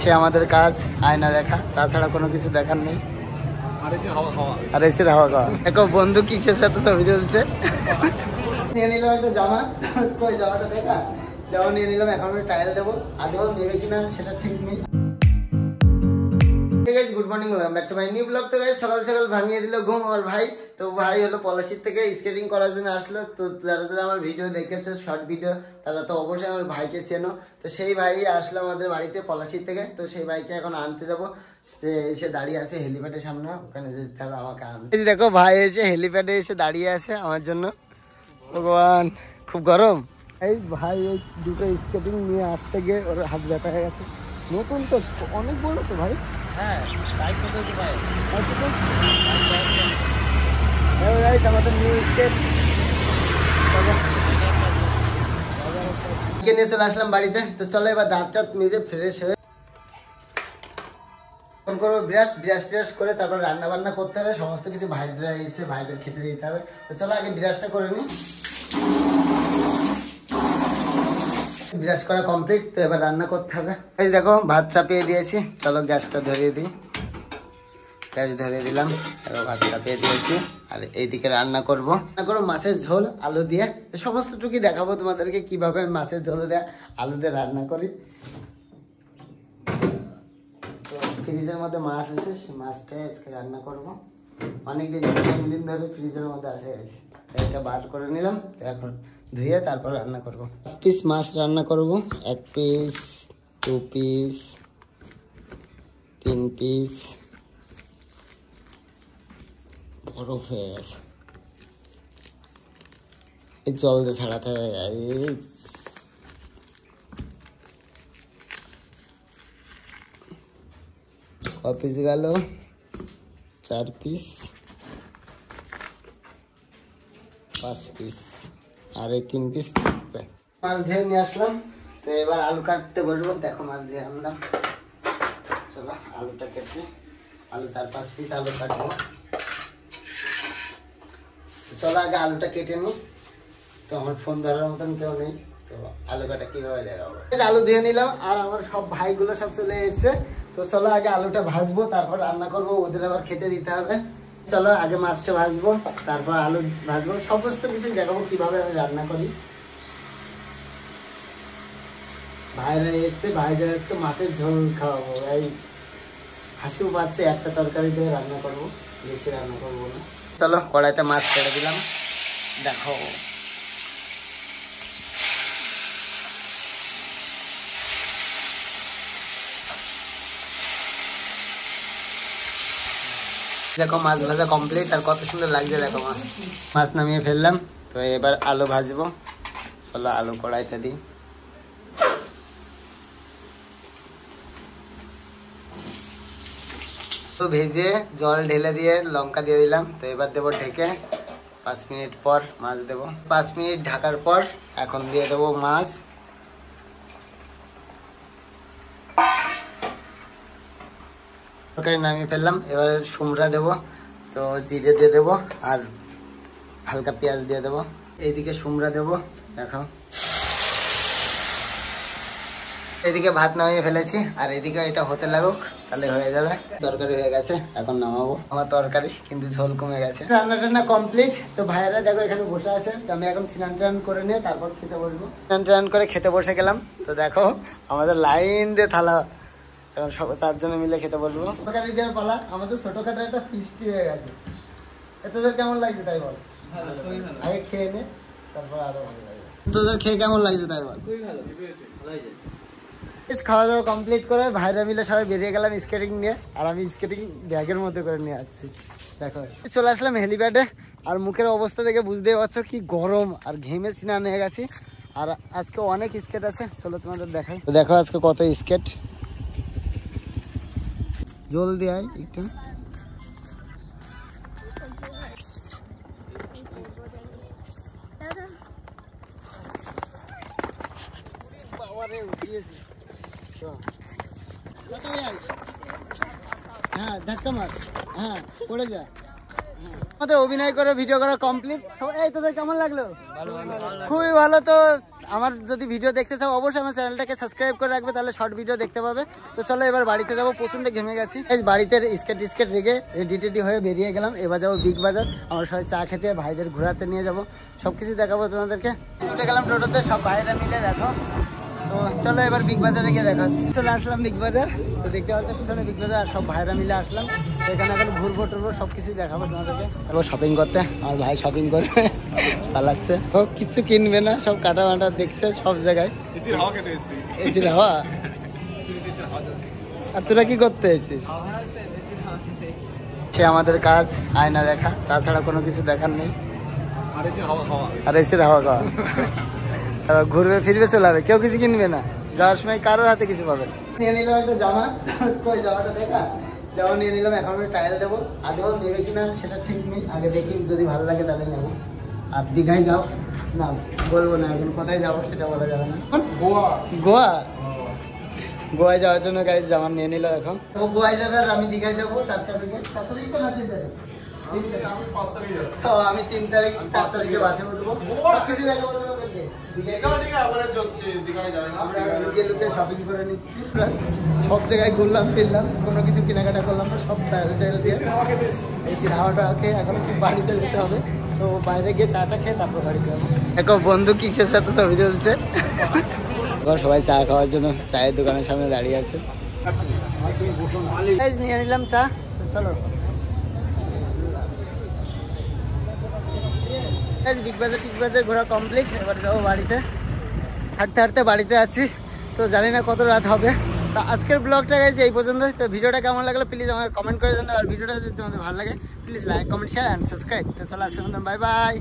শেষে আমাদের কাজ আয়না দেখা, তাছাড়া কোনো কিছু দেখার নেই। আর এসির হাওয়া খাওয়া। দেখো বন্ধু কিসের সাথে ছবি তুলছে। নিয়ে নিলাম একটা জামা, কই জামাটা দেখা, জামা নিয়ে নিলাম। এখন আমি টাইল দেবো, আদৌ নেবে কিনা সেটা ঠিক নেই। Good morning, back to my new blog. তো গাইস সকাল সকাল ভাঙিয়ে দিল ঘুম আমার ভাই। তো ভাই হলো পলাশির থেকে স্কেটিং করার জন্য আসলো। তো যারা যারা আমার ভিডিও দেখেছো, শর্ট ভিডিও, তারা তো অবশ্যই আমার ভাইকে চেনো। তো সেই ভাই আসলো আমাদের বাড়িতে পলাশির থেকে। তো সেই ভাইকে এখন আনতে যাবো। এসে দাঁড়িয়ে আছে হেলিপ্যাডের সামনে, ওখানে যেতে হবে আমাকে আনতে। দেখো ভাই এসে হেলিপ্যাডে এসে দাঁড়িয়ে আছে আমার জন্য। ভগবান খুব গরম। ভাই এই দুটো স্কেটিং নিয়ে আসতে গিয়ে ওর হাত ব্যথা হয়ে গেছে। নতুন তো অনেক বড় তো ভাই। হ্যাঁ আমাদের নিউ স্কেট নিয়ে চলে আসলাম বাড়িতে। তো চলো এবার দাঁত টাত মেজে ফ্রেশ হয়ে ফোন করবো। ব্রাশ ট্রাশ করে তারপর রান্না বান্না করতে হবে। সমস্ত কিছু ভাইরা এসে ভাইদের খেতে দিতে হবে। তো চলো আগে ব্রাশটা করে নিই। ব্রাশ করা কমপ্লিট। তো এবার রান্না করতে হবে। এই দেখো ভাত চাপিয়ে দিয়েছি, চলো গ্যাসটা ধরিয়ে দিই। গ্যাস ধরিয়ে দিলাম, এবার ভাত চাপিয়ে দিয়েছি। আর এইদিকে রান্না করবো মাছের ঝোল আলু দিয়ে। সমস্ত টুকি দেখাবো তোমাদেরকে কিভাবে মাছের ঝোল দিয়ে আলু দিয়ে রান্না করি। তো ফ্রিজের মধ্যে মাছ আছে, সেই মাছটাই আজকে রান্না করবো। অনেকদিন ধরে ফ্রিজের মধ্যে আছে, এটা বার করে নিলাম। এখন ধুয়ে তারপর রান্না করবো। 5 পিস মাছ রান্না করবো। 1 পিস, 2 পিস, 3 পিস। বরফ হয়ে গেছে, এই জল দিয়ে ছাড়াতে হবে। ক পিস গেল? 4 পিস, 5 পিস, আর এই 3 পিস থাকবে। মাছ ধুয়ে নিয়ে আসলাম। তো এবার আলু কাটতে বসবো। দেখো মাছ ধুয়ে আনলাম। চলো আলুটা কেটে, আলু 4-5 পিস আলু কাটবো। চলো আগে আলুটা কেটে নি। তো আমার ফোন ধরার মতন কেউ নেই, তো আলু কাটা কিভাবে দেখাবো। আলু দিয়ে নিলাম আর আমার সব ভাইগুলো সব চলে এসছে। তো চলো আগে আলুটা ভাজবো, তারপর রান্না করবো। ওদের আবার খেতে দিতে হবে। চলো আগে মাছটা ভাজবো, তারপর আলু ভাজবো। সমস্ত কিছু দেখাবো কিভাবে আমি রান্না করি। ভাইরা এসছে, ভাইরা আজকে মাছের ঝোল খাওয়াবো। এই হাসিও পাচ্ছে, একটা তরকারি দিয়ে রান্না করবো, বেশি রান্না করবো না। চলো কড়াইতে মাছ ছেড়ে দিলাম। দেখো দেখো মাছ ভাজা কমপ্লিট। আর কত সুন্দর লাগছে দেখো মাছ নামিয়ে ফেললাম। তো এবার আলু ভাজবো। চলো আলু কড়াইতে দিই। তো ভেজে জল ঢেলে দিয়ে লঙ্কা দিয়ে দিলাম। তো এবার দেবো ঢেকে। 5 মিনিট পর মাছ দেবো। 5 মিনিট ঢাকার পর এখন দিয়ে দেবো মাছ। তরকারি নামিয়ে ফেললাম। এবার সুমরা দেবো। তো জিরে দিয়ে দেবো আর হালকা পেঁয়াজ দিয়ে দেবো। এইদিকে সুমরা দেবো। দেখো এদিকে ভাত নামিয়ে ফেলেছি, আর এদিকে এটা হতে লাগুক, তাহলে হয়ে যাবে। তরকারি হয়ে গেছে, এখন নামাবো। আমার তরকারি কিন্তু ঝোল কমে গেছে। রান্না টান্না কমপ্লিট। তো ভাইয়েরা দেখো এখানে বসে আছে। তো আমি এখন স্নান টান করে নিয়ে তারপর খেতে বসবো। স্নান টান করে খেতে বসে গেলাম। তো দেখো আমাদের লাইন দিয়ে থালা, এখন সব 4 জনে মিলে খেতে বসবো। তরকারি দেওয়ার পালা। আমাদের ছোটখাটো একটা ফিস্টি হয়ে গেছে। তোদের কেমন লাগছে তাই বল। আগে খেয়ে নে, তারপর আরো ভালো লাগবে। তোদের খেয়ে কেমন লাগছে তাই বল। খুবই ভালো, ভালো হয়েছে। খাওয়া দাওয়া কমপ্লিট করে ভাইরা মিলে সবাই বেরিয়ে গেলাম স্কেটিং নিয়ে। আর আমি স্কেটিং ব্যাগের মধ্যে করে নিয়ে আসছি। দেখো চলে আসলাম হেলিপ্যাডে। আর মুখের অবস্থা দেখে বুঝতেই পারছো কি গরম, আর ঘেমে স্নান হয়ে গেছি। আর আজকে অনেক স্কেট আছে, চলো তোমাদের দেখাই। তো দেখো আজকে কত স্কেট। জলদি আয় একটু। হ্যাঁ ধাক্কা মার, হ্যাঁ পড়ে যা। আমাদের অভিনয় করে ভিডিও করা কমপ্লিট। এই তোদের কেমন লাগলো? খুবই ভালো। তো আমার যদি ভিডিও দেখতে চাও অবশ্যই আমার চ্যানেলটাকে সাবস্ক্রাইব করে রাখবে, তাহলে শর্ট ভিডিও দেখতে পাবে। তো চলো এবার বাড়িতে যাবো, প্রচন্ড ঘেমে গেছি। এই বাড়িতে স্কেট রেখে রেডি হয়ে বেরিয়ে গেলাম। এবার যাবো বিগ বাজার, আমার সবাই চা খেতে, ভাইদের ঘোরাতে নিয়ে যাবো, সবকিছু দেখাবো তোমাদেরকে। উঠে গেলাম টোটোতে, সব ভাইরা মিলে দেখো। তো চলো এবার বিগ বাজারে গিয়ে দেখা হচ্ছে। চলে আসলাম বিগ বাজার, তো দেখতে পাচ্ছি পিছনে বিগ বাজার, আর সব ভাইরা মিলে আসলাম। তো এখানে এখন ঘুরবো টুরবো, সবকিছু দেখাবো তোমাদেরকে। চলো শপিং করতে, আমার ভাই শপিং করবে পালাচ্ছে। তো কিচ্ছু কিনবে না, সব কাটা মাটা দেখছে সব জায়গায়। এসির হাওয়া। আর তোরা কি করতে এসেছিস? সে আমাদের কাজ আয়না দেখা, তাছাড়া কোনো কিছু দেখার নেই। আর এসির হাওয়া খাওয়া। ঘুরবে ফিরবে চলে যাবে, কেউ কিছু কিনবে না, যাওয়ার সময় কারোর হাতে কিছু পাবে না। নিয়ে নিলাম একটা জামা, কই জামাটা দেখা, জামা নিয়ে নিলাম। এখন আমি ট্রায়াল দেবো, আদৌ দেবে কিনা সেটা ঠিক নেই, আগে দেখি যদি ভালো লাগে তাহলে নেবো। আর দীঘায় যাও না বলবো না, এখন কোথায় যাবো সেটা বলা যাবে না। গোয়া গোয়ায় যাওয়ার জন্য গাড়ি জামা নিয়ে নিল। এখন ও গোয়ায় যাবে আর আমি দীঘায় যাবো 4 তারিখে। 4 তারিখ তো না 3 তারিখ? আমি 3 তারিখ 4 তারিখে বাসে উঠবো। সবকিছু দেখাবো তোমাদেরকে। শপিং করে নিচ্ছি, সব জায়গায় ঘুরলাম ফিরলাম, কোনো কিছু কেনাকাটা করলাম না, সব ট্রায়াল দিয়ে এসির হাওয়াটা খেয়ে এখন বাড়িতে যেতে হবে। তো বাইরে গিয়ে চাটা খেয়ে তারপর বাড়িতে যাবো। দেখো বন্ধু কিসের সাথে ছবি তুলছে। সবাই চা খাওয়ার জন্য চায়ের দোকানের সামনে দাঁড়িয়ে আছে। নিয়ে নিলাম চা, চলো বিগ বাজার ঘোরা কমপ্লিট। এবার যাবো বাড়িতে, হাঁটতে হাঁটতে বাড়িতে আছি। তো জানি না কত রাত হবে। তো আজকের ব্লগটা গেছে এই পর্যন্ত। তো ভিডিওটা কেমন লাগলো প্লিজ আমাকে কমেন্ট করে জানাও। আর ভিডিওটা যদি তোমাদের ভালো লাগে please like comment share and subscribe. তো চলো আজকের মতন বাই বাই।